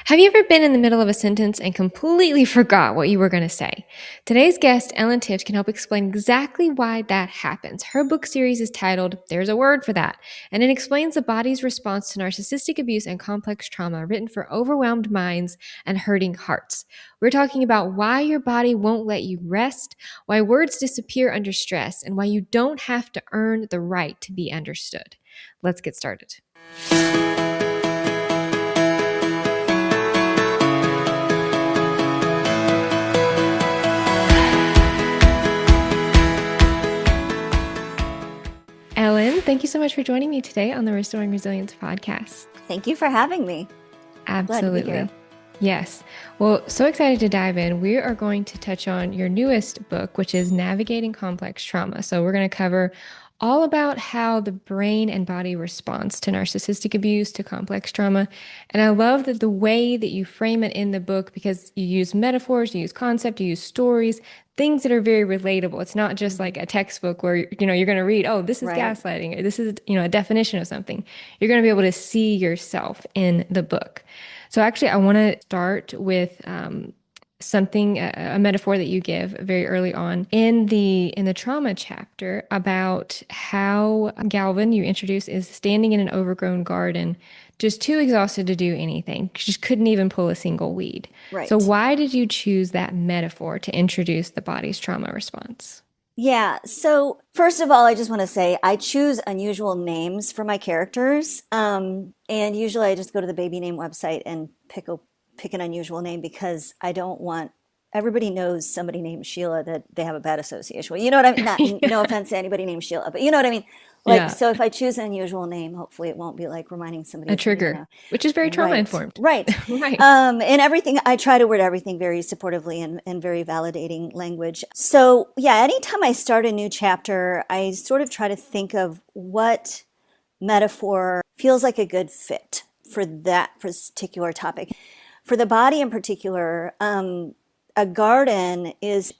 Have you ever been in the middle of a sentence and completely forgot what you were going to say? Today's guest, Ellen Tift, can help explain exactly why that happens. Her book series is titled There's a Word for That, and it explains the body's response to narcissistic abuse and complex trauma written for overwhelmed minds and hurting hearts. We're talking about why your body won't let you rest, why words disappear under stress, and why you don't have to earn the right to be understood. Let's get started. Ellen, thank you so much for joining me today on the Restoring Resilience podcast. Thank you for having me. Absolutely. Glad to be here. Yes. Well, so excited to dive in. We are going to touch on your newest book, which is Navigating Complex Trauma. So we're going to cover all about how the brain and body responds to narcissistic abuse, to complex trauma. And I love that the way that you frame it in the book, because you use metaphors, you use concept, you use stories, things that are very relatable. It's not just like a textbook where, you're going to read, oh, this is gaslighting, or this is, a definition of something. You're going to be able to see yourself in the book. So actually, I want to start with a metaphor that you give very early on in the trauma chapter about how Galvin, you introduce, is standing in an overgrown garden, just too exhausted to do anything. Just couldn't even pull a single weed. Right. So why did you choose that metaphor to introduce the body's trauma response? Yeah. So first of all, I just want to say I choose unusual names for my characters. And usually I just go to the baby name website and pick an unusual name because I don't want everybody knows somebody named Sheila that they have a bad association with. You know what I mean? Not, No offense to anybody named Sheila, but you know what I mean? So if I choose an unusual name, hopefully it won't be like reminding somebody a trigger, which is very trauma informed. Right. Right. And everything, I try to word everything very supportively and very validating language. So yeah, anytime I start a new chapter, I sort of try to think of what metaphor feels like a good fit for that particular topic. For the body in particular, a garden is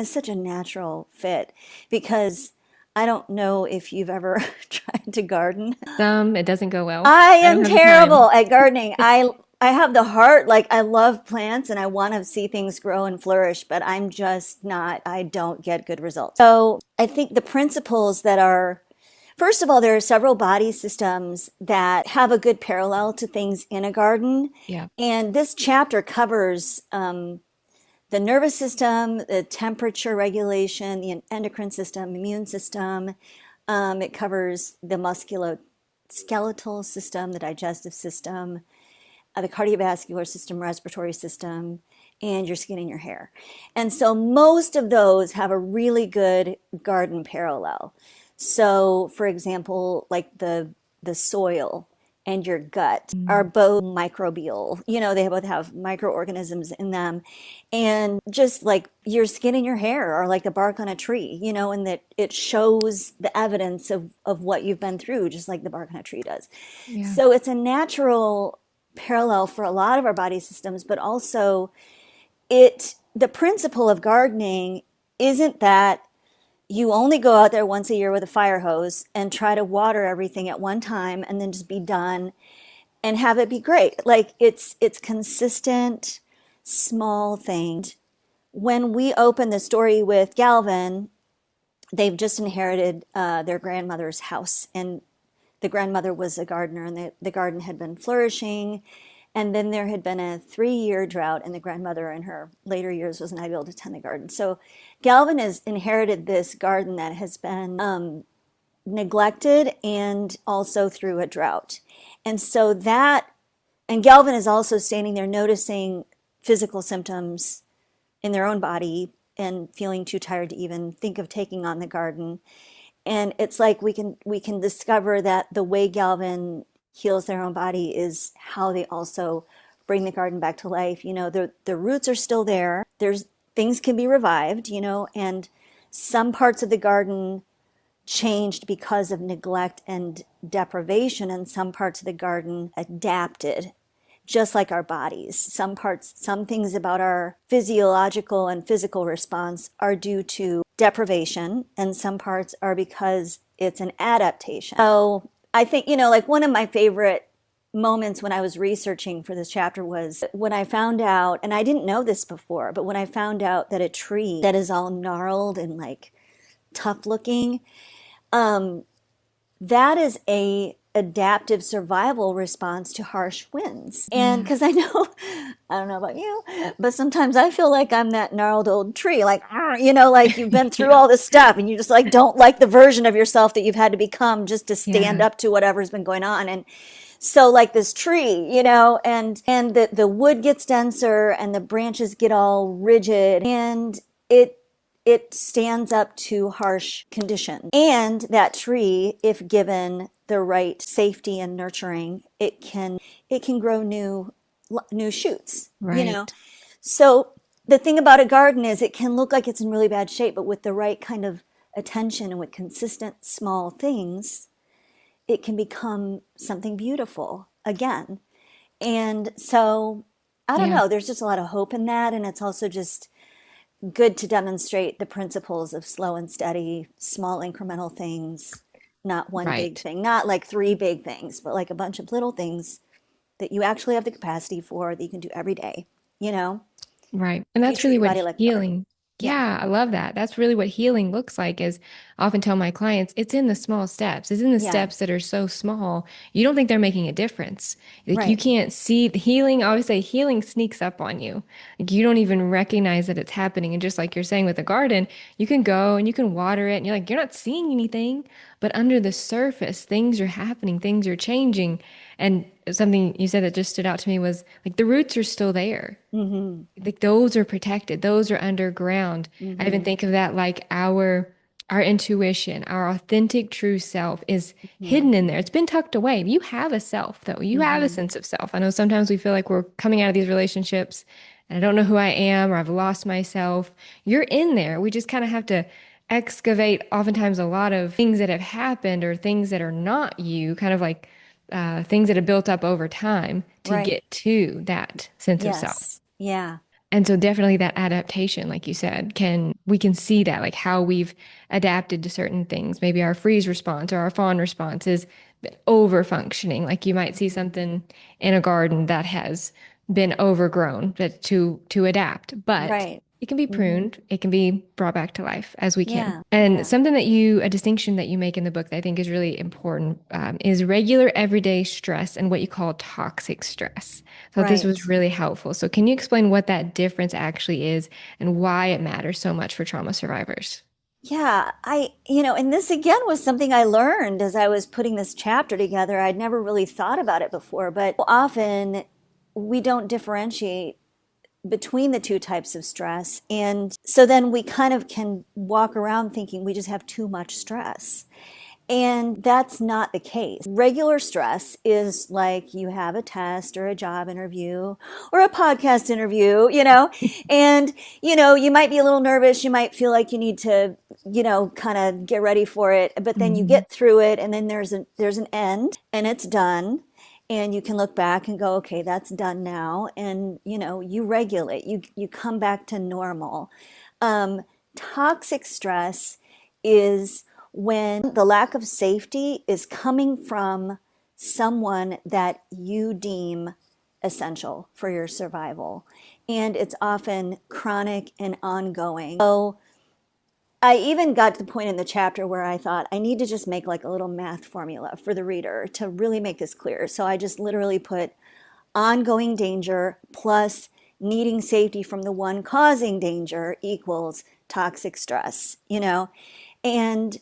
such a natural fit because I don't know if you've ever tried to garden. It doesn't go well. I am terrible at gardening. I have the heart, I love plants and I want to see things grow and flourish, but I'm just not, I don't get good results. So I think the principles that are, first of all, there are several body systems that have a good parallel to things in a garden. Yeah. And this chapter covers the nervous system, the temperature regulation, the endocrine system, immune system. It covers the musculoskeletal system, the digestive system, the cardiovascular system, respiratory system, and your skin and your hair. And so most of those have a really good garden parallel. So, for example, like the soil and your gut are both microbial. They both have microorganisms in them. And just like your skin and your hair are like the bark on a tree, and that it shows the evidence of what you've been through, just like the bark on a tree does. Yeah. So it's a natural parallel for a lot of our body systems, but also the principle of gardening isn't that you only go out there once a year with a fire hose and try to water everything at one time and then just be done and have it be great. It's consistent, small things. When we open the story with Galvin, they've just inherited their grandmother's house, and the grandmother was a gardener, and the garden had been flourishing. And then there had been a 3-year drought, and the grandmother in her later years was not able to tend the garden. So Galvin has inherited this garden that has been neglected and also through a drought. And Galvin is also standing there noticing physical symptoms in their own body and feeling too tired to even think of taking on the garden. And it's like we can discover that the way Galvin heals their own body is how they also bring the garden back to life. The roots are still there. Things can be revived, and some parts of the garden changed because of neglect and deprivation, and some parts of the garden adapted, just like our bodies. Some things about our physiological and physical response are due to deprivation, and some parts are because it's an adaptation. So I think, one of my favorite moments when I was researching for this chapter was when I found out, and I didn't know this before, but when I found out that a tree that is all gnarled and like tough looking, um, that is a adaptive survival response to harsh winds. And Mm. because I know, I don't know about you, but sometimes I feel like I'm that gnarled old tree, like, you know, like you've been through Yeah. all this stuff and you just like don't like the version of yourself that you've had to become just to stand Yeah. up to whatever's been going on. And so like this tree, you know, and the wood gets denser and the branches get all rigid and it it stands up to harsh conditions. And that tree, if given the right safety and nurturing, it can grow new shoots, you know. Right. So the thing about a garden is it can look like it's in really bad shape, but with the right kind of attention and with consistent small things, it can become something beautiful again. And so I don't Yeah. know, there's just a lot of hope in that. And it's also just good to demonstrate the principles of slow and steady, small incremental things, not one big Right. thing, not like three big things, but like a bunch of little things that you actually have the capacity for that you can do every day, you know, Right. And if you that's treat really your what body like a garden. healing, Yeah, yeah, I love that. That's really what healing looks like is I often tell my clients, it's in the small steps. It's in the yeah, steps that are so small. You don't think they're making a difference. Like you right. can't see the healing. I always say healing sneaks up on you. Like you don't even recognize that it's happening. And just like you're saying with the garden, you can go and you can water it and you're like, you're not seeing anything, but under the surface, things are happening, things are changing. And something you said that just stood out to me was like the roots are still there, Mm-hmm. like those are protected, those are underground. I even Mm-hmm. think of that like our intuition, our authentic true self is Mm-hmm. hidden in there. It's been tucked away. You have a self though. You have a Mm-hmm. sense of self. I know sometimes we feel like we're coming out of these relationships and I don't know who I am or I've lost myself. You're in there. We just kind of have to excavate oftentimes a lot of things that have happened or things that are not you, kind of like things that have built up over time to Right. get to that sense of self. Yes. Yeah. And so definitely that adaptation, like you said, we can see that like how we've adapted to certain things. Maybe our freeze response or our fawn response is over functioning. Like you might see something in a garden that has been overgrown to adapt, but Right. it can be Mm-hmm. pruned. It can be brought back to life as we can. Yeah. And Yeah. something a distinction that you make in the book that I think is really important is regular everyday stress and what you call toxic stress. So this was Right. really helpful. So can you explain what that difference actually is and why it matters so much for trauma survivors? Yeah, and this again was something I learned as I was putting this chapter together. I'd never really thought about it before, but often we don't differentiate between the two types of stress. And so then we kind of can walk around thinking we just have too much stress. And that's not the case. Regular stress is like you have a test or a job interview or a podcast interview, and, you might be a little nervous. You might feel like you need to, kind of get ready for it, but then you Mhm. get through it and then there's an end and it's done. And you can look back and go, okay, that's done now. And, you regulate, you come back to normal. Um, Toxic stress is when the lack of safety is coming from someone that you deem essential for your survival. And it's often chronic and ongoing. So I even got to the point in the chapter where I thought I need to just make like a little math formula for the reader to really make this clear. So I just literally put ongoing danger plus needing safety from the one causing danger equals toxic stress, And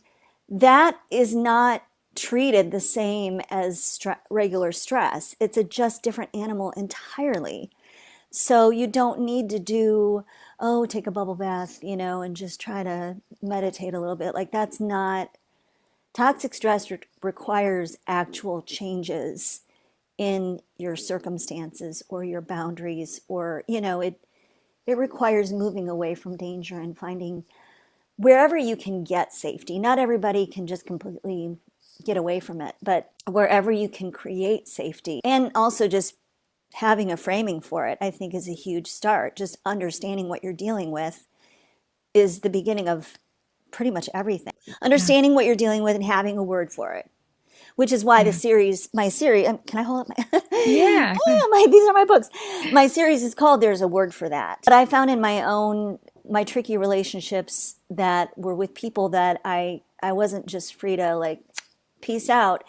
that is not treated the same as regular stress. It's a just different animal entirely. So you don't need to take a bubble bath, and just try to meditate a little bit. Like that's not, toxic stress requires actual changes in your circumstances or your boundaries, or, it requires moving away from danger and finding wherever you can get safety. Not everybody can just completely get away from it, but wherever you can create safety and also just having a framing for it, I think is a huge start. Just understanding what you're dealing with is the beginning of pretty much everything. Yeah. Understanding what you're dealing with and having a word for it. which is why the Yeah. series, my series, can I hold up my, Yeah. these are my books. My series is called There's a Word for That. But I found in my tricky relationships that were with people that I wasn't just free to like peace out,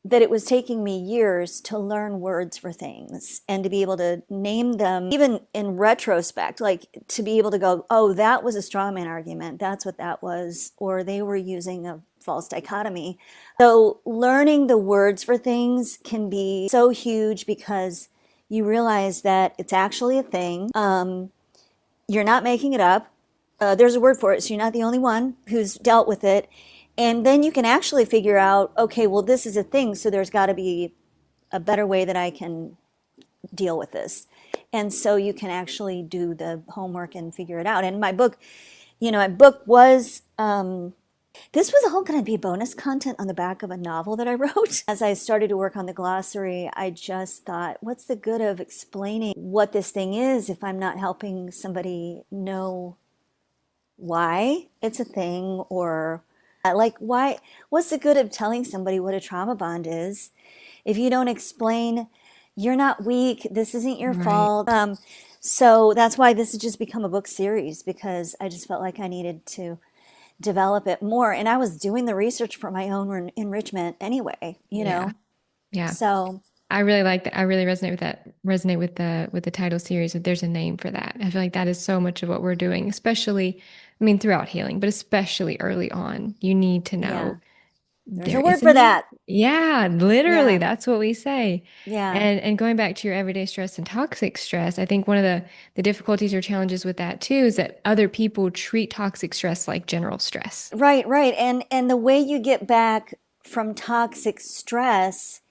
that it was taking me years to learn words for things and to be able to name them, even in retrospect, like to be able to go, oh, that was a straw man argument. That's what that was. Or they were using a false dichotomy. So learning the words for things can be so huge because you realize that it's actually a thing. You're not making it up. There's a word for it, so you're not the only one who's dealt with it. And then you can actually figure out, okay, well, this is a thing, so there's got to be a better way that I can deal with this. And so you can actually do the homework and figure it out. And my book was, this was all going to be bonus content on the back of a novel that I wrote. As I started to work on the glossary, I just thought, what's the good of explaining what this thing is if I'm not helping somebody know why it's a thing, or like what's the good of telling somebody what a trauma bond is if you don't explain you're not weak, this isn't your Right. fault. So that's why this has just become a book series, because I just felt like I needed to develop it more, and I was doing the research for my own enrichment anyway. Yeah. Yeah. So I really like that. I really resonate with that. Resonate with the title series. If there's a name for that, I feel like that is so much of what we're doing, especially, I mean, throughout healing, but especially early on. You need to yeah, know there's there a word is a for name. that. Yeah, literally, Yeah, that's what we say. yeah. And going back to your everyday stress and toxic stress, I think one of the difficulties or challenges with that too is that other people treat toxic stress like general stress. Right, right. And the way you get back from toxic stress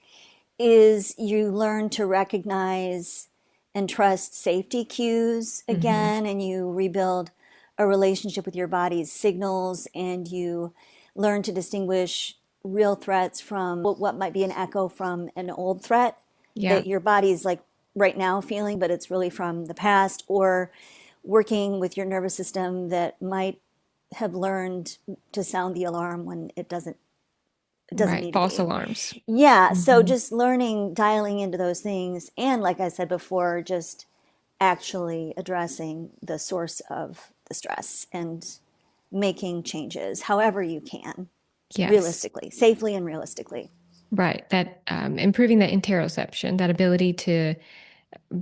is you learn to recognize and trust safety cues Hmm. again, and you rebuild a relationship with your body's signals, and you learn to distinguish real threats from what might be an echo from an old threat Yeah, that your body's like right now feeling, but it's really from the past, or working with your nervous system that might have learned to sound the alarm when it doesn't right. need to False be. alarms. Yeah, so Hmm. just learning, dialing into those things, and like I said before, just actually addressing the source of the stress and making changes however you can, Yes. realistically, safely and realistically. Right. That improving that interoception, that ability to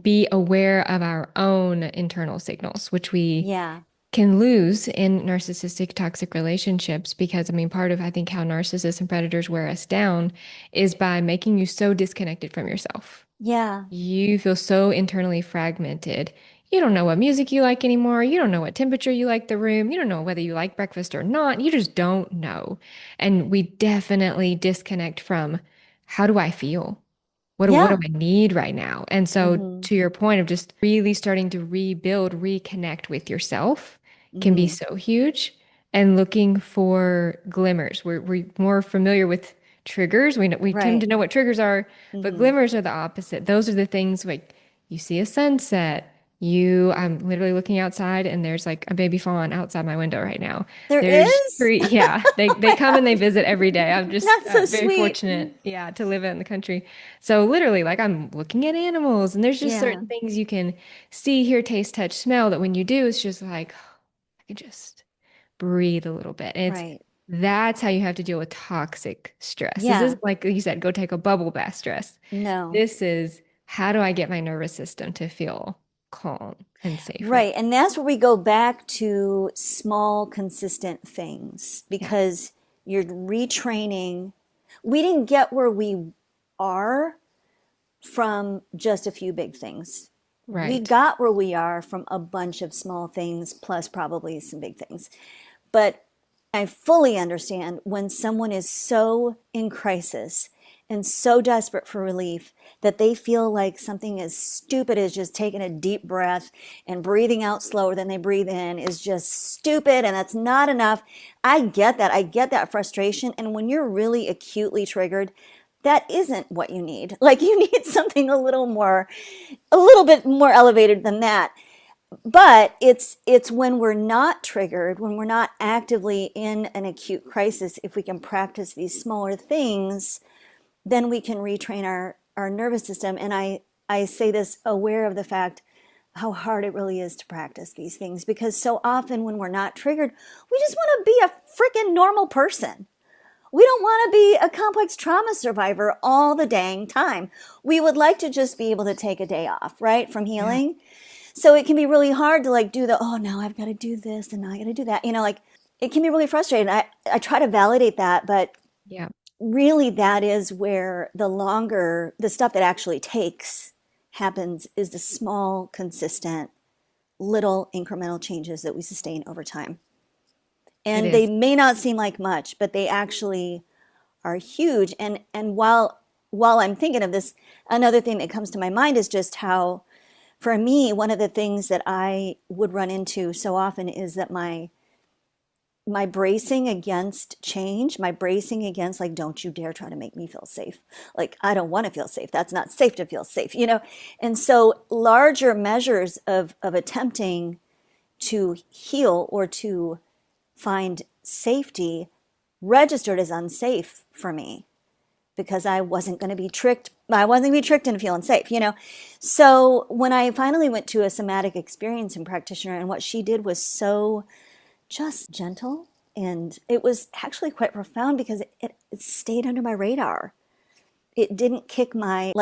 be aware of our own internal signals, which we Yeah, can lose in narcissistic toxic relationships. Because, I mean, part of, I think, how narcissists and predators wear us down is by making you so disconnected from yourself. yeah, You feel so internally fragmented. You don't know what music you like anymore. You don't know what temperature you like the room. You don't know whether you like breakfast or not. You just don't know. And we definitely disconnect from how do I feel? What do yeah. I need right now? And so Mm-hmm. to your point of just really starting to rebuild, reconnect with yourself can be Mm-hmm. so huge. And looking for glimmers. We're more familiar with triggers. We tend Right. to know what triggers are, but Mm-hmm. glimmers are the opposite. Those are the things like you see a sunset. I'm literally looking outside and there's like a baby fawn outside my window right now. There There's is? tree, yeah, they come and they visit every day. I'm just That's so very sweet. fortunate, yeah, to live in the country. So literally, like I'm looking at animals, and there's just Yeah, certain things you can see, hear, taste, touch, smell that when you do, it's just like I can just breathe a little bit. And right. that's how you have to deal with toxic stress. This Yeah, isn't like you said, go take a bubble bath stress. no. This is how do I get my nervous system to feel calm and safe right Right. And that's where we go back to small, consistent things, now? Yeah, because you're retraining. We didn't get where we are from just a few big things. We right. got where we are from a bunch of small things, plus probably some big things. But I fully understand when someone is so in crisis and so desperate for relief that they feel like something as stupid as just taking a deep breath and breathing out slower than they breathe in is just stupid and that's not enough. I get that. I get that frustration. And when you're really acutely triggered, that isn't what you need. Like you need something a little bit more elevated than that. But it's when we're not triggered, when we're not actively in an acute crisis, if we can practice these smaller things, then we can retrain our nervous system. And I say this aware of the fact how hard it really is to practice these things, because so often when we're not triggered, we just want to be a freaking normal person. We don't want to be a complex trauma survivor all the dang time. We would like to just be able to take a day off, right, from Yeah. healing. So it can be really hard to like do the, oh, now I've got to do this and now I got to do that. Like it can be really frustrating. I try to validate that, but Yeah. really that is where the stuff that actually takes happens is the small, consistent, little incremental changes that we sustain over time. It And they is. may not seem like much, but they actually are huge. And while I'm thinking of this, another thing that comes to my mind is just how, for me, one of the things that I would run into so often is that my bracing against change, my bracing against like, don't you dare try to make me feel safe. Like, I don't want to feel safe. That's not safe to feel safe. And so larger measures of attempting to heal or to find safety registered as unsafe for me because I wasn't going to be tricked. I wasn't going to be tricked into feeling safe. So when I finally went to a somatic experiencing practitioner, and what she did was so just gentle, and it was actually quite profound because it stayed under my radar. It didn't kick my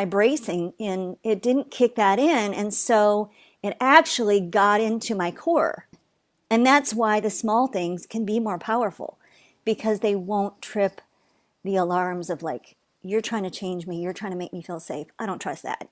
bracing in. It didn't kick that in, and so it actually got into my core. And that's why the small things can be more powerful, because they won't trip the alarms of like, you're trying to change me, you're trying to make me feel safe. I don't trust that.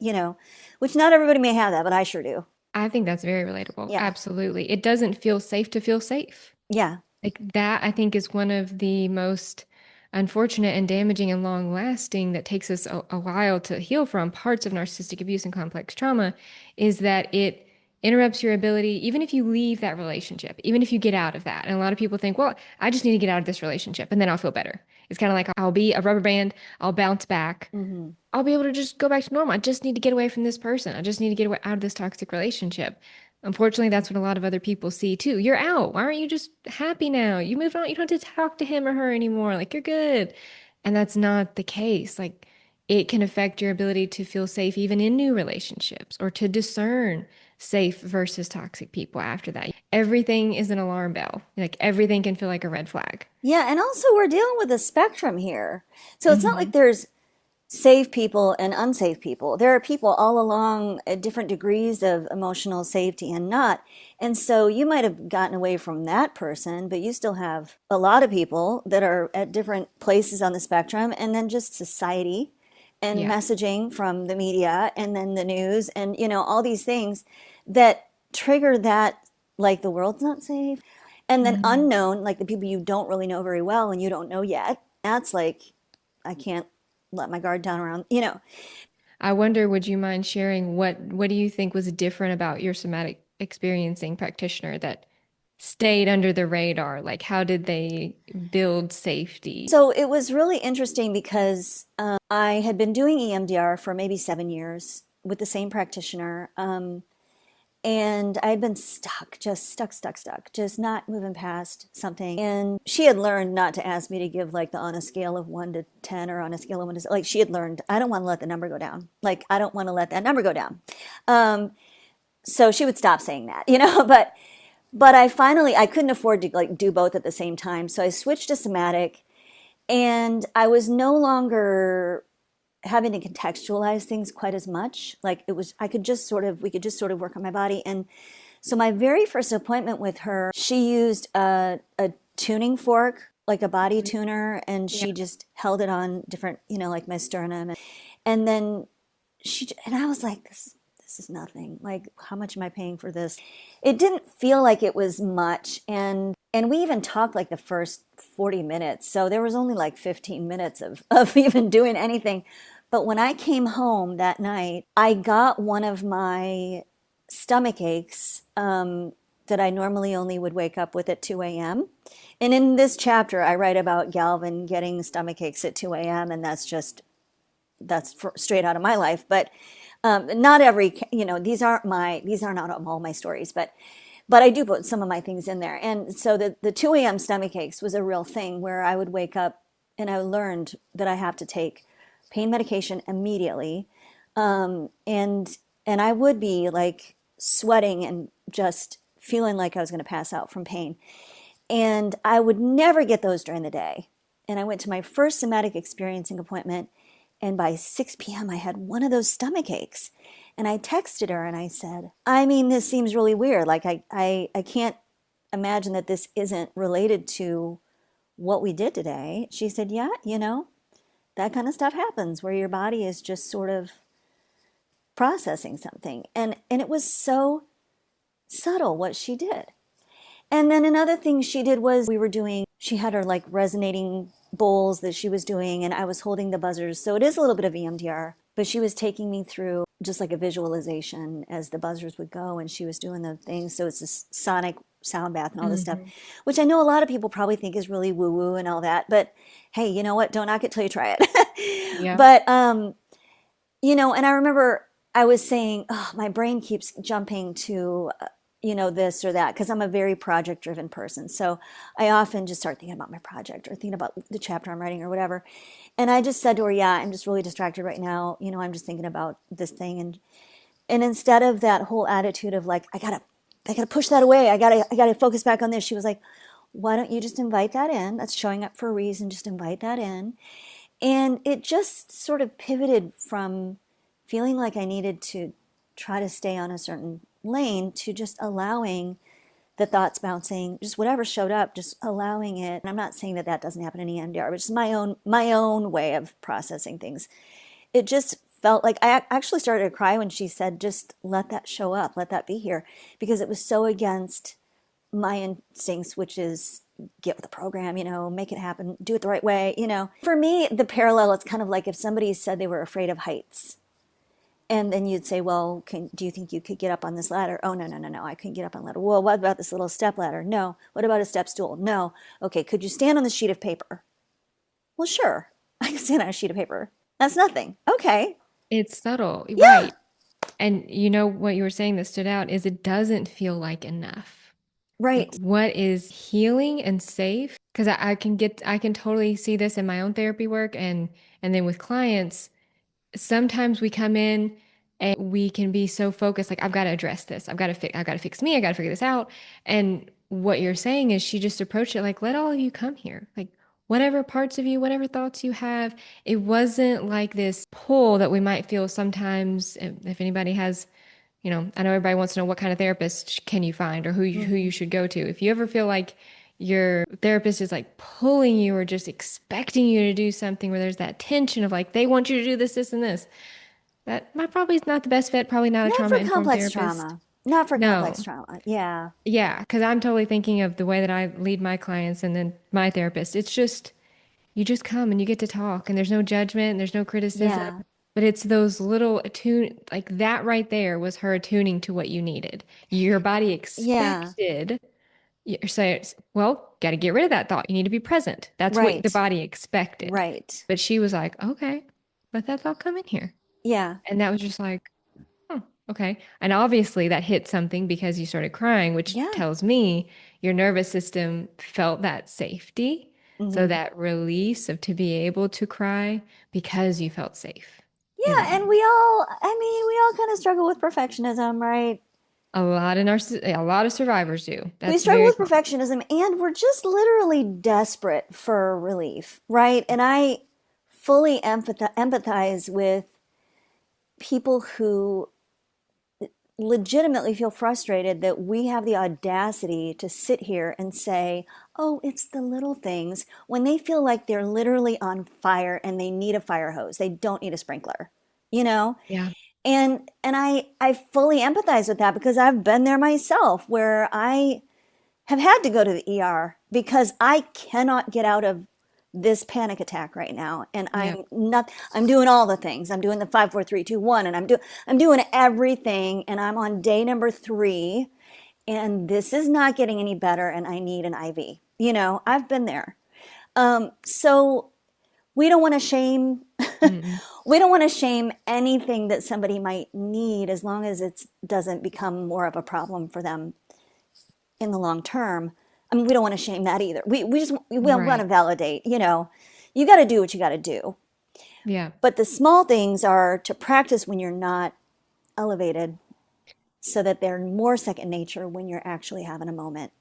Which not everybody may have that, but I sure do. I think that's very relatable. Yeah. Absolutely. It doesn't feel safe to feel safe. Yeah. Like that, I think, is one of the most unfortunate and damaging and long lasting that takes us a while to heal from parts of narcissistic abuse and complex trauma is that it interrupts your ability, even if you leave that relationship, even if you get out of that. And a lot of people think, well, I just need to get out of this relationship and then I'll feel better. It's kind of like I'll be a rubber band, I'll bounce back. Mm-hmm. I'll be able to just go back to normal. I just need to get away from this person. I just need to get away out of this toxic relationship. Unfortunately, that's what a lot of other people see too. You're out. Why aren't you just happy now? You moved on. You don't have to talk to him or her anymore. Like you're good. And that's not the case. Like it can affect your ability to feel safe even in new relationships or to discern safe versus toxic people after that. Everything is an alarm bell. Like everything can feel like a red flag. Yeah. And also, we're dealing with a spectrum here. So it's not like Hmm. there's safe people and unsafe people. There are people all along at different degrees of emotional safety and not. And so you might have gotten away from that person, but you still have a lot of people that are at different places on the spectrum, and then just society and Yeah. messaging from the media and then the news and all these things that trigger that, like the world's not safe. And then Hmm. unknown, like the people you don't really know very well and you don't know yet. That's like, I can't let my guard down around. I wonder, would you mind sharing what do you think was different about your somatic experiencing practitioner that stayed under the radar? Like how did they build safety? So it was really interesting because I had been doing EMDR for maybe 7 years with the same practitioner. And I had been stuck, just stuck, just not moving past something. And she had learned not to ask me to give like on a scale of 1 to 10 or on a scale of 1 to, like, she had learned, I don't want to let the number go down. Like, I don't want to let that number go down. So she would stop saying that. But I couldn't afford to like do both at the same time. So I switched to somatic, and I was no longer having to contextualize things quite as much. Like we could just sort of work on my body. And so my very first appointment with her, she used a tuning fork, like a body tuner, and Yeah. she just held it on different, like my sternum. And then and I was like, this is nothing. Like, how much am I paying for this? It didn't feel like it was much. And we even talked like the first 40 minutes. So there was only like 15 minutes of even doing anything. But when I came home that night, I got one of my stomach aches that I normally only would wake up with at 2 a.m. And in this chapter, I write about Galvin getting stomach aches at 2 a.m. And that's straight out of my life. But not every, these are not all my stories, but I do put some of my things in there. And so the 2 a.m. stomach aches was a real thing where I would wake up and I learned that I have to take pain medication immediately. And I would be like sweating and just feeling like I was going to pass out from pain. And I would never get those during the day. And I went to my first somatic experiencing appointment, and by 6 p.m., I had one of those stomach aches. And I texted her and I said, I mean, this seems really weird. Like, I can't imagine that this isn't related to what we did today. She said, yeah, that kind of stuff happens where your body is just sort of processing something. And it was so subtle what she did. And then another thing she did was she had her like resonating bowls that she was doing, and I was holding the buzzers. So it is a little bit of EMDR, but she was taking me through just like a visualization as the buzzers would go, and she was doing the things. So it's a sonic sound bath and all this stuff, which I know a lot of people probably think is really woo woo and all that. But hey, you know what? Don't knock it till you try it. Yeah. But, and I remember I was saying, oh, my brain keeps jumping to, this or that, because I'm a very project driven person. So I often just start thinking about my project or thinking about the chapter I'm writing or whatever. And I just said to her, yeah, I'm just really distracted right now. I'm just thinking about this thing. And instead of that whole attitude of like, I gotta push that away. I gotta focus back on this. She was like, why don't you just invite that in? That's showing up for a reason. Just invite that in. And it just sort of pivoted from feeling like I needed to try to stay on a certain lane to just allowing the thoughts bouncing, just whatever showed up, just allowing it. And I'm not saying that that doesn't happen in EMDR, but it's my own way of processing things. It just felt like I actually started to cry when she said, just let that show up, let that be here, because it was so against my instincts, which is get with the program, make it happen, do it the right way, For me, the parallel is kind of like if somebody said they were afraid of heights. And then you'd say, well, do you think you could get up on this ladder? Oh, no, I couldn't get up on a ladder. Well, what about this little step ladder? No. What about a step stool? No. Okay, could you stand on the sheet of paper? Well, sure. I can stand on a sheet of paper. That's nothing. Okay. It's subtle, Yeah, right? And what you were saying that stood out is it doesn't feel like enough. Like right. what is healing and safe? Because I can totally see this in my own therapy work and then with clients, sometimes we come in and we can be so focused, like, I've got to address this. I've got to fix me. I got to figure this out. And what you're saying is she just approached it like, let all of you come here. Like whatever parts of you, whatever thoughts you have, it wasn't like this pull that we might feel sometimes if anybody has, I know everybody wants to know what kind of therapist can you find or who you Mm-hmm. should go to. If you ever feel like your therapist is like pulling you or just expecting you to do something where there's that tension of like they want you to do this, this, and this, that might probably is not the best fit, probably not a Not trauma for informed complex therapist. trauma. Not for complex No. trauma. Yeah. Yeah, because I'm totally thinking of the way that I lead my clients and then my therapist. It's just you just come and you get to talk and there's no judgment and there's no criticism. Yeah. But it's those little attune like that right there was her attuning to what you needed. Your body Yeah. expected so well, got to get rid of that thought. You need to be present. That's what the Right. body expected. Right. But she was like, okay, let that thought come in here. Yeah. And that was just like, oh, okay. And obviously that hit something because you started crying, which Yeah. tells me your nervous system felt that safety. So Mm-hmm. that release of to be able to cry because you felt safe in Yeah. that And moment. we all kind of struggle with perfectionism, right? A lot of survivors do. We That's struggle very with common. perfectionism and we're just literally desperate for relief, right? And I fully empathize with people who legitimately feel frustrated that we have the audacity to sit here and say, oh, it's the little things, when they feel like they're literally on fire and they need a fire hose. They don't need a sprinkler, you know? Yeah. And I fully empathize with that because I've been there myself where I have had to go to the ER because I cannot get out of this panic attack right now. And Yeah. I'm doing all the things. I'm doing the 5 4 3 2 1 and I'm doing everything. And I'm on day number 3 and this is not getting any better. And I need an IV. I've been there. So we don't want to shame, Mm-mm. we don't want to shame anything that somebody might need as long as it doesn't become more of a problem for them in the long term. I mean, we don't want to shame that either. We want to Right. validate, You got to do what you got to do. Yeah. But the small things are to practice when you're not elevated so that they're more second nature when you're actually having a moment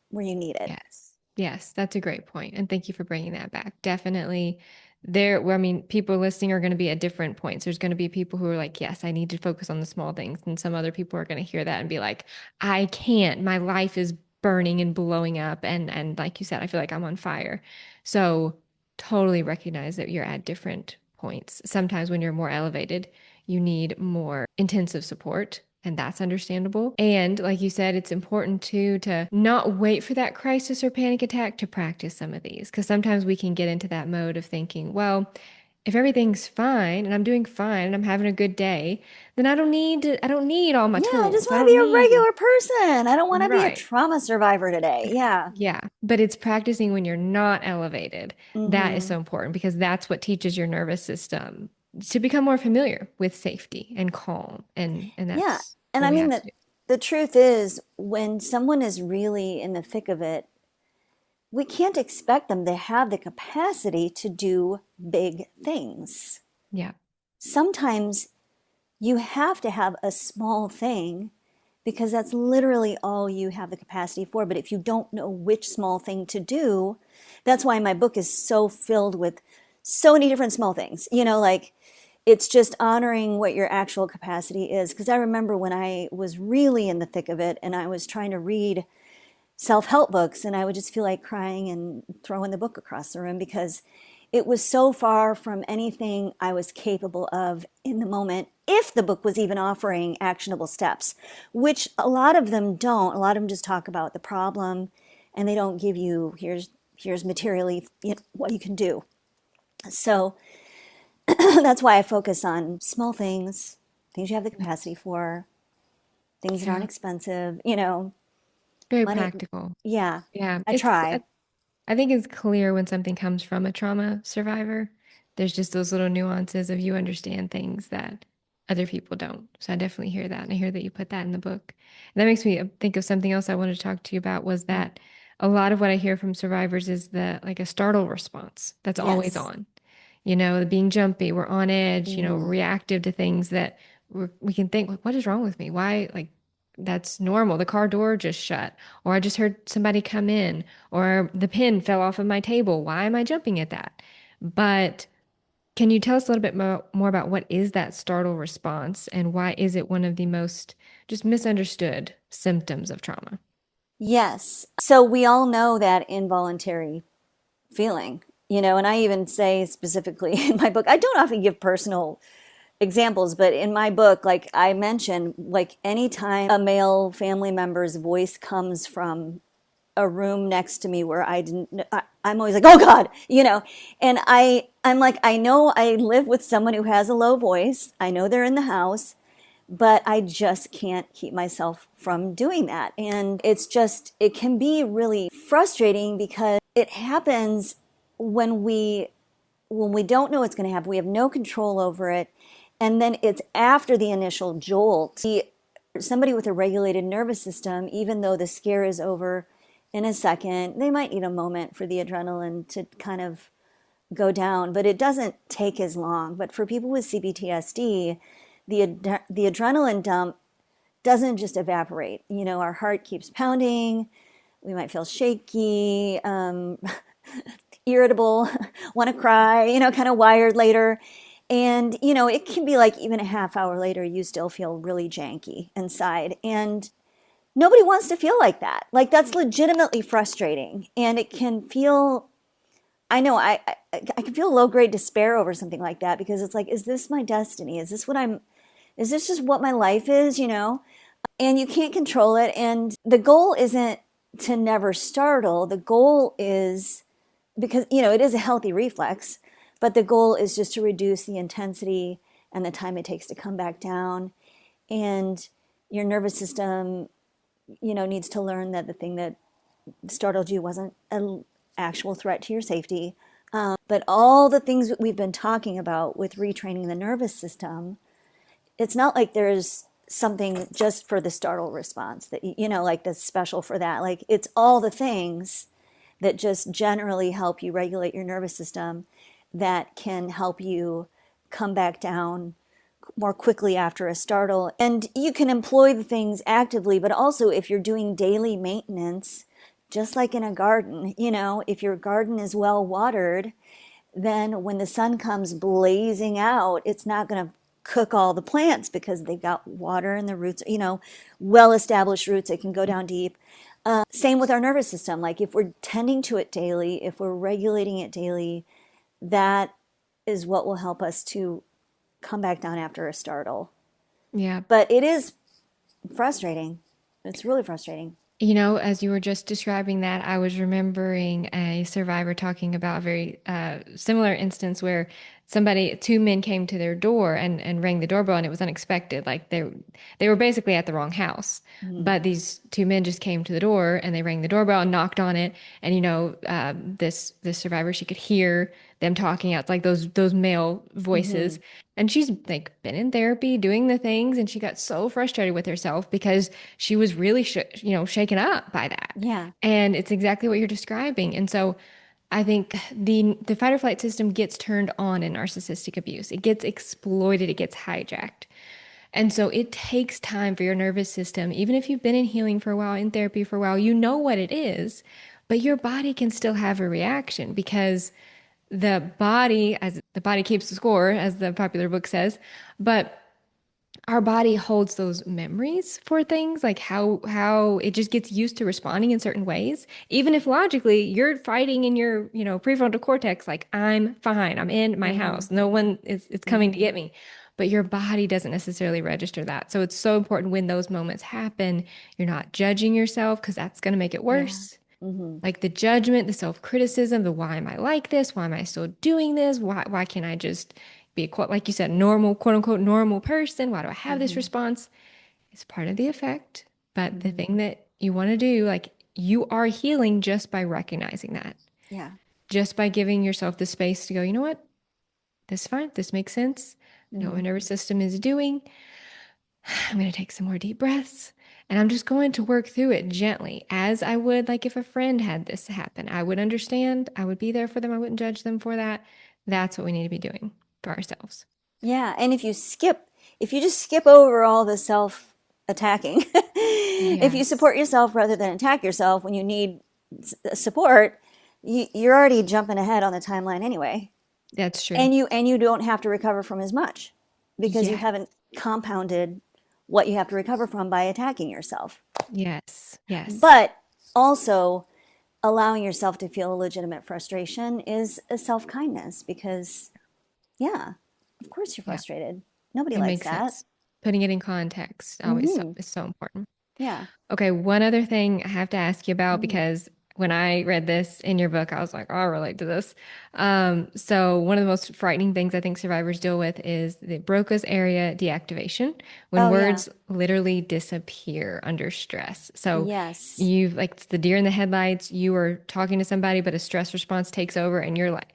where you need it. Yes. Yes, that's a great point. And thank you for bringing that back. Definitely there, well, I mean, people listening are going to be at different points. There's going to be people who are like, yes, I need to focus on the small things. And some other people are going to hear that and be like, I can't. My life is burning and blowing up. And like you said, I feel like I'm on fire. So totally recognize that you're at different points. Sometimes when you're more elevated, you need more intensive support, and that's understandable. And like you said, it's important too to not wait for that crisis or panic attack to practice some of these. Because sometimes we can get into that mode of thinking, well, if everything's fine and I'm doing fine and I'm having a good day, then I don't need all my Yeah, I just tools. I want to don't be a need, regular person. I don't want to be a right. trauma survivor today. Yeah. Yeah, but it's practicing when you're not elevated. That is Mm-hmm. so important because that's what teaches your nervous system to become more familiar with safety and calm. And Yeah. that's And what I we mean, have the, to do. the truth is, when someone is really in the thick of it, we can't expect them to have the capacity to do big things. Yeah. Sometimes you have to have a small thing because that's literally all you have the capacity for. But if you don't know which small thing to do, that's why my book is so filled with so many different small things. Like it's just honoring what your actual capacity is. Because I remember when I was really in the thick of it and I was trying to read self-help books and I would just feel like crying and throwing the book across the room because it was so far from anything I was capable of in the moment, if the book was even offering actionable steps, which a lot of them don't. A lot of them just talk about the problem and they don't give you here's materially what you can do. So that's why I focus on small things, things you have the capacity for, things that aren't Yeah. expensive, Very money. practical. Yeah, Yeah. I try. I think it's clear when something comes from a trauma survivor. There's just those little nuances of you understand things that other people don't. So I definitely hear that. And I hear that you put that in the book. And that makes me think of something else I wanted to talk to you about was that a lot of what I hear from survivors is the like a startle response that's always Yes. on. Being jumpy, we're on edge, Mm-hmm. reactive to things that we can think, like, what is wrong with me? Why, like, that's normal. The car door just shut, or I just heard somebody come in, or the pin fell off of my table. Why am I jumping at that? But can you tell us a little bit more about what is that startle response and why is it one of the most just misunderstood symptoms of trauma? Yes. So we all know that involuntary feeling, and I even say specifically in my book, I don't often give personal examples, but in my book, like I mentioned, like anytime a male family member's voice comes from a room next to me where I didn't, I'm always like, oh God, and I'm like, I know I live with someone who has a low voice. I know they're in the house, but I just can't keep myself from doing that. And it can be really frustrating because it happens when we don't know what's going to happen. We have no control over it. And then it's after the initial jolt. Somebody with a regulated nervous system, even though the scare is over in a second, they might need a moment for the adrenaline to kind of go down, but it doesn't take as long. But for people with CPTSD, the adrenaline dump doesn't just evaporate. Our heart keeps pounding. We might feel shaky, irritable, want to cry, kind of wired later. And, it can be like even a half hour later, you still feel really janky inside. And nobody wants to feel like that. Like that's legitimately frustrating. And it can feel, I know, I can feel low grade despair over something like that because it's like, is this my destiny? Is this just what my life is, And you can't control it. And the goal isn't to never startle. The goal is because, it is a healthy reflex, but the goal is just to reduce the intensity and the time it takes to come back down. And your nervous system, needs to learn that the thing that startled you wasn't an actual threat to your safety. But all the things that we've been talking about with retraining the nervous system, it's not like there's something just for the startle response that like that's special for that. Like it's all the things that just generally help you regulate your nervous system, that can help you come back down more quickly after a startle. And you can employ the things actively, but also if you're doing daily maintenance, just like in a garden, if your garden is well watered, then when the sun comes blazing out, it's not going to cook all the plants because they've got water in the roots, well established roots. It can go down deep. Same with our nervous system. Like if we're tending to it daily, if we're regulating it daily, that is what will help us to come back down after a startle. Yeah. But it is frustrating. It's really frustrating. As you were just describing that, I was remembering a survivor talking about a very similar instance where two men came to their door and rang the doorbell, and it was unexpected. Like they were basically at the wrong house, Mm-hmm. but these two men just came to the door and they rang the doorbell and knocked on it. And this survivor, she could hear them talking out, like those male Mm-hmm. voices. And she's like been in therapy doing the things, and she got so frustrated with herself because she was really shaken up by that. Yeah. And it's exactly what you're describing. And so I think the fight or flight system gets turned on in narcissistic abuse. It gets exploited, it gets hijacked. And so it takes time for your nervous system, even if you've been in healing for a while, in therapy for a while, you know what it is, but your body can still have a reaction because as the body keeps the score, as the popular book says, but our body holds those memories for things like how it just gets used to responding in certain ways, even if logically you're fighting in your prefrontal cortex, like I'm fine, I'm in my Mm-hmm. house, no one is it's coming to Mm-hmm. get me. But your body doesn't necessarily register that. So it's so important when those moments happen, you're not judging yourself because that's going to make it Yeah. worse. Mm-hmm. Like the judgment, the self-criticism, the why am I like this? Why am I still doing this? Why can't I just be a quote, like you said, normal, quote unquote, normal person? Why do I have this Mm-hmm. response? It's part of the effect. But the Mm-hmm. thing that you want to do, like you are healing just by recognizing that, Yeah. just by giving yourself the space to go, you know what? This is fine. This makes sense. I know what Mm-hmm. my nervous system is doing. I'm going to take some more deep breaths and I'm just going to work through it gently, as I would like if a friend had this happen. I would understand, I would be there for them, I wouldn't judge them for that. That's what we need to be doing for ourselves. Yeah. And if you just skip over all the self attacking, if you Yes, support yourself rather than attack yourself when you need support, you're already jumping ahead on the timeline anyway. that's true. And you don't have to recover from as much because you Yes, haven't compounded what you have to recover from by attacking yourself. yes, yes, But also, allowing yourself to feel legitimate frustration is a self kindness because, yeah, of course you're yeah, frustrated. Nobody it likes makes that. sense. Putting it in context always Mm-hmm. is so important. Yeah. Okay, one other thing I have to ask you about Mm-hmm. because when I read this in your book, I was like, oh, I relate to this. So one of the most frightening things I think survivors deal with is the Broca's area deactivation, when Oh, yeah. words literally disappear under stress. So Yes. you've like it's the deer in the headlights, you are talking to somebody, but a stress response takes over and you're like,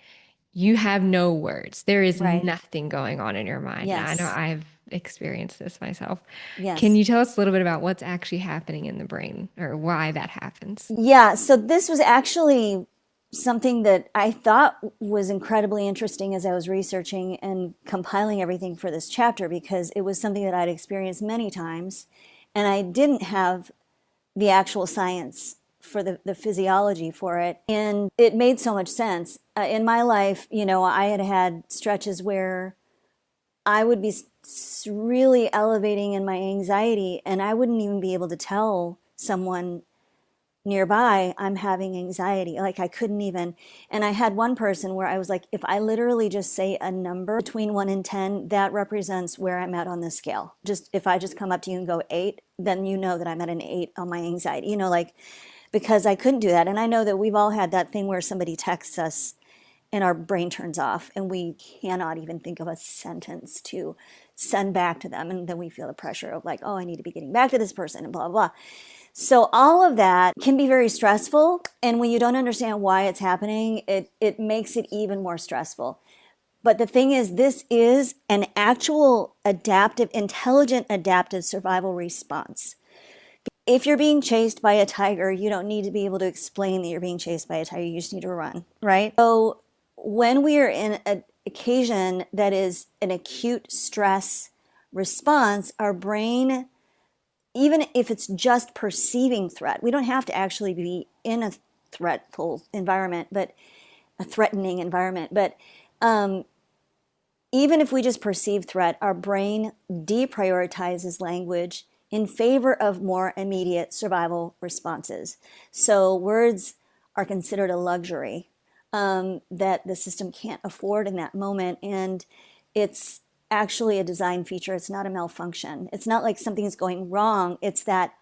you have no words. There is Right. nothing going on in your mind. And I know Yes. I've experienced this myself. Can Yes. you tell us a little bit about what's actually happening in the brain or why that happens? Yeah. So this was actually something that I thought was incredibly interesting as I was researching and compiling everything for this chapter because it was something that I'd experienced many times and I didn't have the actual science for the physiology for it. And it made so much sense. In my life, I had had stretches where I would be really elevating in my anxiety, and I wouldn't even be able to tell someone nearby I'm having anxiety. Like I couldn't even. And I had one person where I was like, if I literally just say a number between 1 and 10, that represents where I'm at on this scale. Just if I just come up to you and go 8, then you know that I'm at an 8 on my anxiety, like because I couldn't do that. And I know that we've all had that thing where somebody texts us and our brain turns off and we cannot even think of a sentence to send back to them. And then we feel the pressure of like, oh, I need to be getting back to this person and blah, blah, blah. So all of that can be very stressful. And when you don't understand why it's happening, it makes it even more stressful. But the thing is, this is an actual adaptive, intelligent adaptive survival response. if you're being chased by a tiger, you don't need to be able to explain that you're being chased by a tiger. You just need to run, right? So when we are in an occasion that is an acute stress response, our brain, even if it's just perceiving threat, we don't have to actually be in a threatful environment, but a threatening environment. But even if we just perceive threat, our brain deprioritizes language in favor of more immediate survival responses. So words are considered a luxury that the system can't afford in that moment. And it's actually a design feature. It's not a malfunction. It's not like something is going wrong. It's that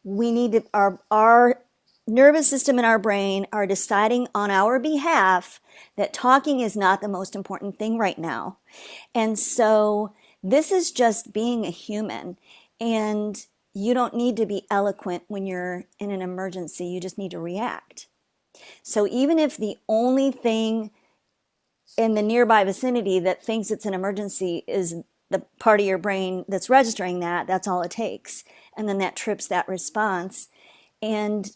we need to, our nervous system and our brain are deciding on our behalf that talking is not the most important thing right now. And so this is just being a human. And you don't need to be eloquent when you're in an emergency. You just need to react. So even if the only thing in the nearby vicinity that thinks it's an emergency is the part of your brain that's registering that, that's all it takes. And then that trips that response. And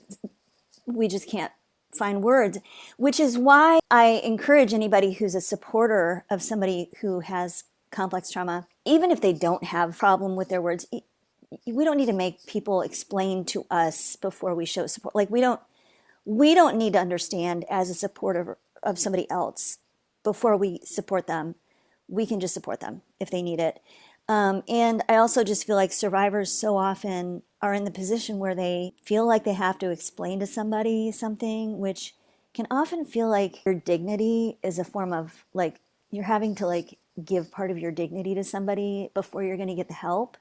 we just can't find words, which is why I encourage anybody who's a supporter of somebody who has complex trauma, even if they don't have a problem with their words, we don't need to make people explain to us before we show support. Like we don't need to understand as a supporter of somebody else before we support them. We can just support them if they need it. And I also just feel like survivors so often are in the position where they feel like they have to explain to somebody something, which can often feel like your dignity is a form of like you're having to like give part of your dignity to somebody before you're going to get the help.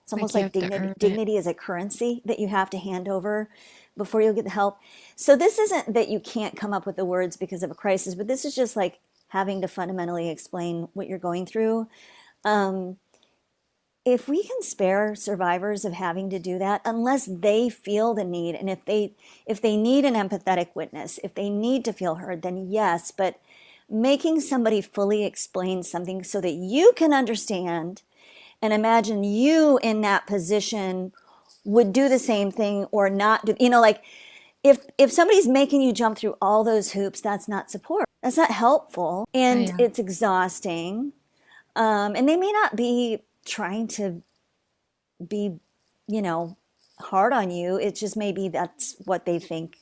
It's almost Like you like have to earn it. dignity is a currency that you have to hand over before you'll get the help. So this isn't that you can't come up with the words because of a crisis, but this is just like having to fundamentally explain what you're going through. If we can spare survivors of having to do that, unless they feel the need, and if they need an empathetic witness, if they need to feel heard, then yes. But making somebody fully explain something so that you can understand and imagine you in that position would do the same thing or not do, like if somebody's making you jump through all those hoops, that's not support. That's not helpful. Oh, And yeah. it's exhausting. And they may not be trying to be, hard on you. It just maybe that's what they think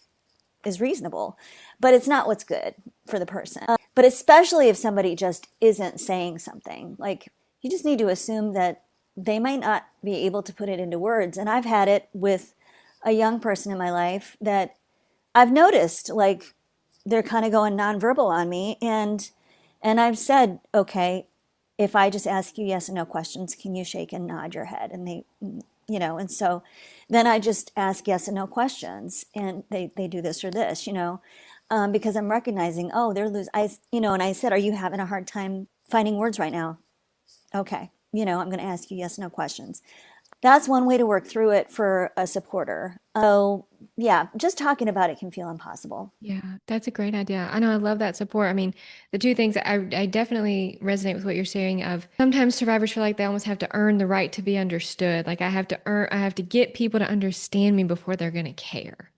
is reasonable, but it's not what's good for the person. But especially if somebody just isn't saying something, like you just need to assume that they might not be able to put it into words. And I've had it with a young person in my life that I've noticed like they're kind of going nonverbal on me. And I've said, okay, if I just ask you yes and no questions, can you shake and nod your head? And they, and so then I just ask yes and no questions and they do this or this, because I'm recognizing, oh, they're losing, and I said, are you having a hard time finding words right now? Okay. I'm going to ask you yes, no questions. That's one way to work through it for a supporter. So yeah, just talking about it can feel impossible. Yeah, that's a great idea. I know I love that support. I mean, the two things I definitely resonate with what you're saying of sometimes survivors feel like they almost have to earn the right to be understood. Like I have to get people to understand me before they're going to care.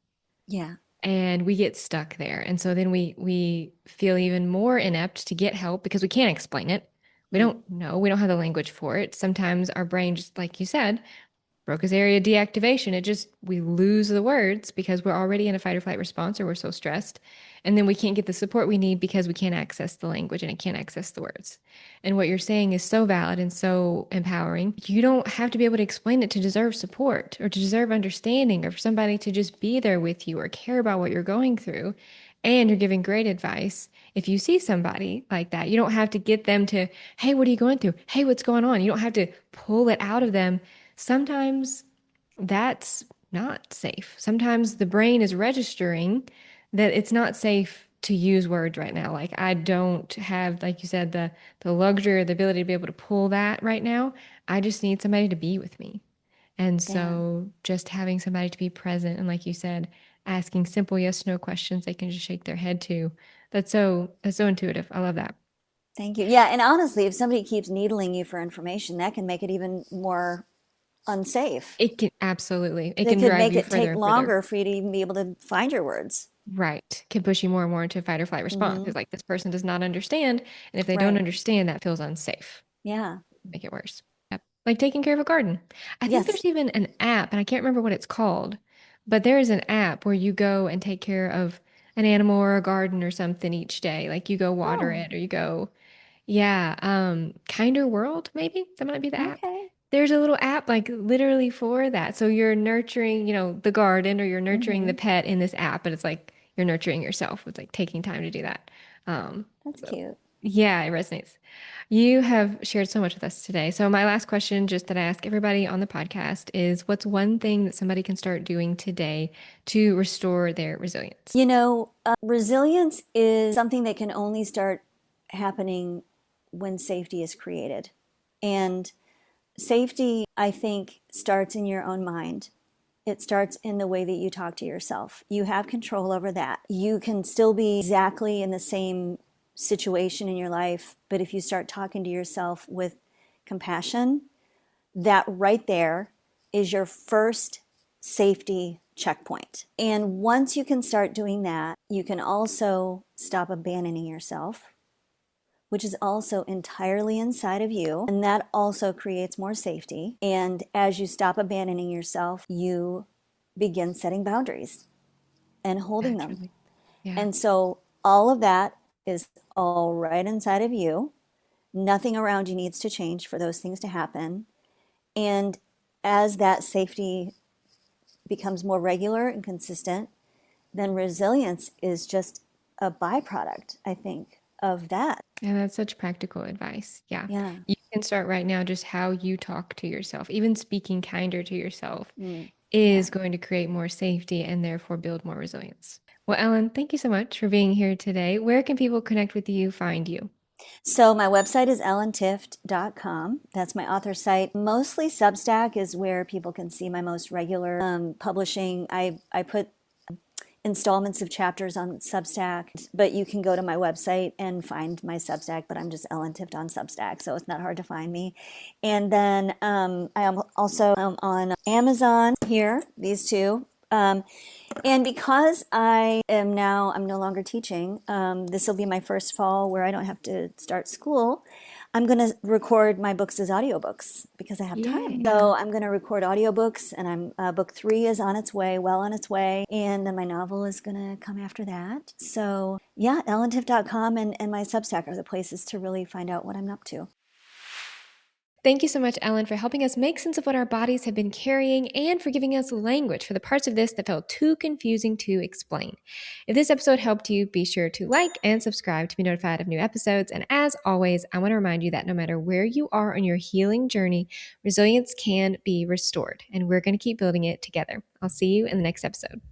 Yeah. And we get stuck there. And so then we feel even more inept to get help because we can't explain it. We Mm. don't know. We don't have the language for it. Sometimes our brain, just like you said, Broca's area deactivation. We lose the words because we're already in a fight or flight response or we're so stressed. And then we can't get the support we need because we can't access the language and it can't access the words. And what you're saying is so valid and so empowering. You don't have to be able to explain it to deserve support or to deserve understanding or for somebody to just be there with you or care about what you're going through. And you're giving great advice. If you see somebody like that, you don't have to get them to, hey, what are you going through? Hey, what's going on? You don't have to pull it out of them. Sometimes that's not safe. Sometimes the brain is registering that it's not safe to use words right now. Like I don't have, like you said, the luxury or the ability to be able to pull that right now. I just need somebody to be with me. And Yeah. so just having somebody to be present and like you said, asking simple yes no questions they can just shake their head to. That's so intuitive. I love that. Thank you. Yeah. And honestly, if somebody keeps needling you for information, that can make it even more unsafe. It can absolutely, it It can could drive make you it further take and further. longer for you to even be able to find your words. Right. Can push you more and more into a fight or flight response. Hmm. It's like this person does not understand. And if they don't Right. understand, that feels unsafe. Yeah. Make it worse. Yep. Like taking care of a garden. I think Yes. there's even an app, and I can't remember what it's called, but there is an app where you go and take care of an animal or a garden or something each day. Like you go water Oh, it or you go, yeah, Kinder World, maybe that might be the app. okay. There's a little app like literally for that. So you're nurturing, the garden or you're nurturing the Hmm. pet in this app, but it's like you're nurturing yourself. It's like taking time to do that. That's So cute. yeah, it resonates. You have shared so much with us today. So my last question, just that I ask everybody on the podcast, is what's one thing that somebody can start doing today to restore their resilience? Resilience is something that can only start happening when safety is created. And safety, I think, starts in your own mind. It starts in the way that you talk to yourself. You have control over that. You can still be exactly in the same situation in your life, but if you start talking to yourself with compassion, that right there is your first safety checkpoint. And once you can start doing that, you can also stop abandoning yourself, which is also entirely inside of you. And that also creates more safety. And as you stop abandoning yourself, you begin setting boundaries and holding them. Naturally. Yeah. And so all of that is all right inside of you. Nothing around you needs to change for those things to happen. And as that safety becomes more regular and consistent, then resilience is just a byproduct, I think, of that. And that's such practical advice. Yeah. Yeah. You can start right now just how you talk to yourself. Even speaking kinder to yourself Mm. Yeah. is going to create more safety and therefore build more resilience. Well, Ellen, thank you so much for being here today. Where can people connect with you, find you? So my website is ellentift.com. That's my author site. Mostly Substack is where people can see my most regular publishing. I put installments of chapters on Substack, but you can go to my website and find my Substack, but I'm just Ellen Tift on Substack, so it's not hard to find me. And then I am also on Amazon here, these two. And because I'm no longer teaching, this will be my first fall where I don't have to start school. I'm going to record my books as audiobooks because I have time. Yay. So I'm going to record audiobooks, and book 3 is on its way, well on its way, and then my novel is going to come after that. So yeah, ellentiff.com and my Substack are the places to really find out what I'm up to. Thank you so much, Ellen, for helping us make sense of what our bodies have been carrying and for giving us language for the parts of this that felt too confusing to explain. If this episode helped you, be sure to like and subscribe to be notified of new episodes. And as always, I want to remind you that no matter where you are on your healing journey, resilience can be restored, and we're going to keep building it together. I'll see you in the next episode.